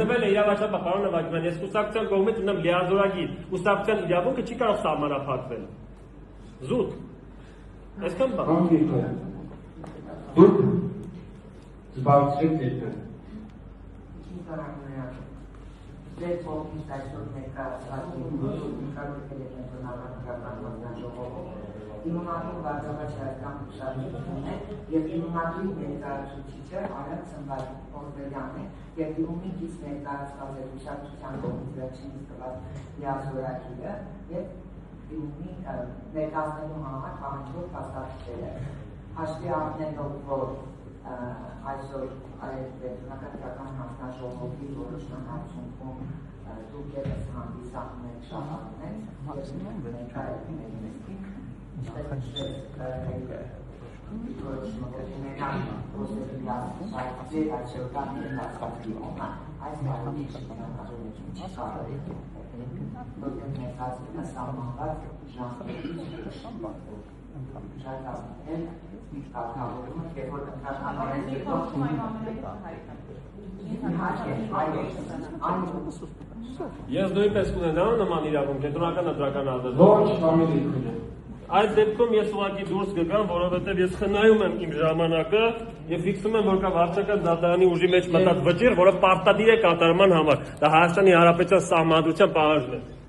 Իրավաչափը պարոն Նվագյան, ես կուսակցության կողմից ունեմ լիազորագիր, կուսակցության իրավունքը չի կարող սահմանափակվել։ Զուտ։ Այսքան բան։ Դուք զբաղեցրեք դեպքը։ Ձեր կողմից այսօր ներկայացված Իմունատին վարձավաճառական ուշադրություն է և իմունատին ներկայացուցիչը Արամ Սմբալյան է և իմունի կից ներկայացված է ուշադրության կողմից վերջինիս տված լիազորագիրը և իմունի ներկայացնելու համար պահանջող փաստաթղթերը հաշվի առնելով, որ այսօր Կենտրոնական հանձնաժողովի որոշման արդյունքում դուք ևս հանդիսանում եք շահառուներ և ներկայացնում եք մեզնիկ Ես նույնպես կունենամ նման իրավունք, կենտրոնական ընտրական ազատություն։ Ոչ, համիլիք ունեմ։ Այս դեպքում ես ուղղակի դուրս կգամ, որովհետև ես խնայում եմ իմ ժամանակը եւ ֆիքսում եմ, որ կա վարչական դատարանի ուժի մեջ մտած վճիռ, որը պարտադիր է կատարման համար։ Դա Հայաստանի Հանրապետության Սահմանադրության պահանջն է։